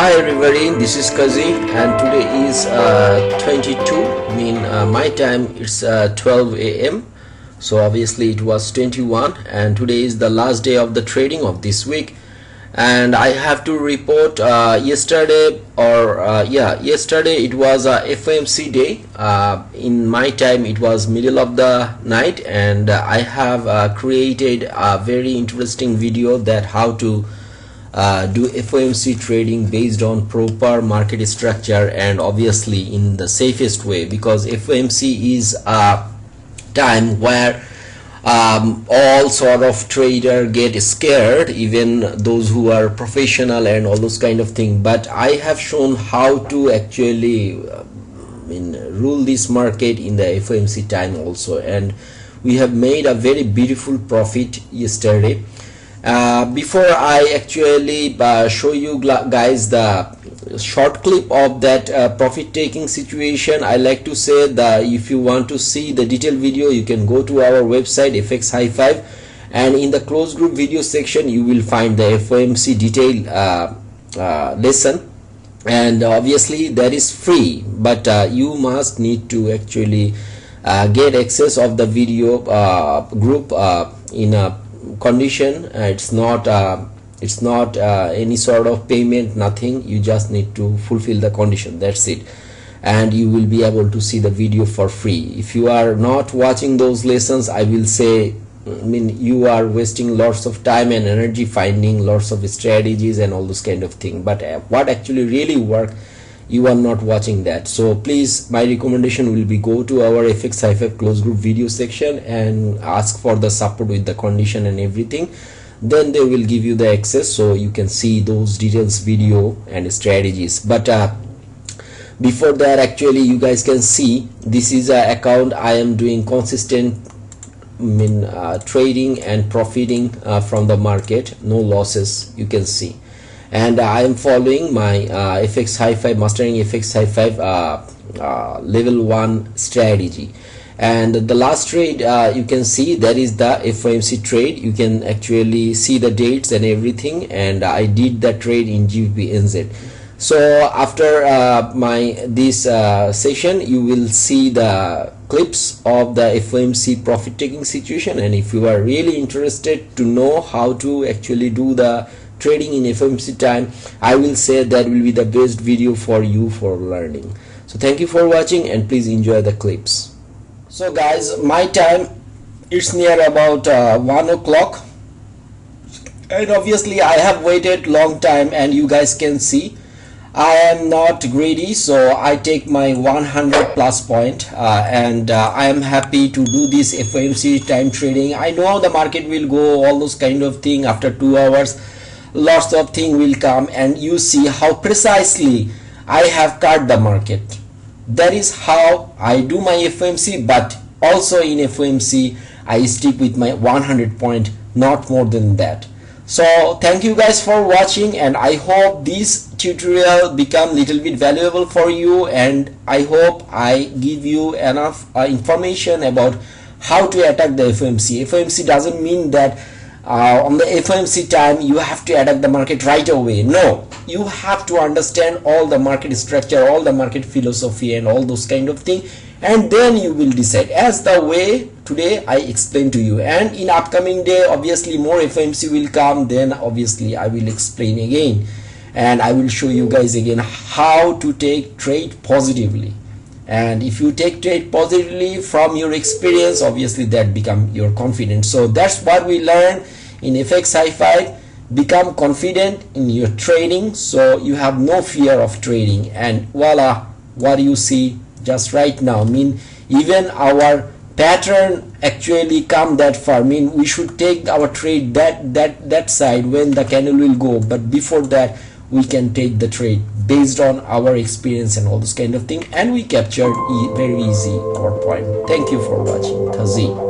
Hi everybody, this is KAZi and today is 22, my time it's 12 a.m. So obviously it was 21 and today is the last day of the trading of this week. And I have to report yesterday it was a FOMC day. In my time it was middle of the night, and I have created a very interesting video that how to do FOMC trading based on proper market structure and obviously in the safest way, because FOMC is a time where all sort of trader get scared, even those who are professional and all those kind of thing. But I have shown how to actually rule this market in the FOMC time also, and we have made a very beautiful profit yesterday. Before I actually show you guys the short clip of that profit taking situation, I like to say that if you want to see the detailed video, you can go to our website FXHi5, and in the closed group video section you will find the FOMC detailed lesson, and obviously that is free, but you must need to actually get access of the video group in a condition. It's not any sort of payment, nothing. You just need to fulfill the condition, that's it, and you will be able to see the video for free. If you are not watching those lessons, I will say you are wasting lots of time and energy finding lots of strategies and all those kind of thing, but what actually really work, you are not watching that. So please, my recommendation will be go to our FXHi5 closed group video section and ask for the support with the condition and everything. Then they will give you the access so you can see those details video and strategies. But before that, actually you guys can see this is an account I am doing consistent trading and profiting from the market, no losses, you can see. And I am following my FXHi5 Mastering FXHi5 level 1 strategy. And the last trade you can see, that is the FOMC trade. You can actually see the dates and everything, and I did that trade in GBP/NZ. So after this session, you will see the clips of the FOMC profit taking situation, and if you are really interested to know how to actually do the trading in FOMC time, I will say that will be the best video for you for learning. So thank you for watching and please enjoy the clips. So guys, my time it's near about 1 o'clock, and obviously I have waited long time, and you guys can see I am not greedy, so I take my 100 plus point, and I am happy to do this FOMC time trading. I know the market will go all those kind of thing after 2 hours. Lots of things will come, and you see how precisely I have cut the market. That is how I do my FOMC, but also in FOMC I stick with my 100 point, not more than that. So thank you guys for watching, and I hope this tutorial become little bit valuable for you, and I hope I give you enough information about how to attack the FOMC. FOMC doesn't mean that on the FOMC time you have to attack the market right away. No, you have to understand all the market structure, all the market philosophy and all those kind of thing, and then you will decide as the way today I explained to you. And in upcoming day, obviously more FOMC will come, then obviously I will explain again, and I will show you guys again how to take trade positively. And if you take trade positively from your experience, obviously that become your confidence. So that's what we learn in FXHi5. Become confident in your trading, so you have no fear of trading. And voila, what you see just right now, even our pattern actually come that far. We should take our trade that side when the candle will go, but before that we can take the trade based on our experience and all this kind of thing, and we captured very easy our point. Thank you for watching. KAZi.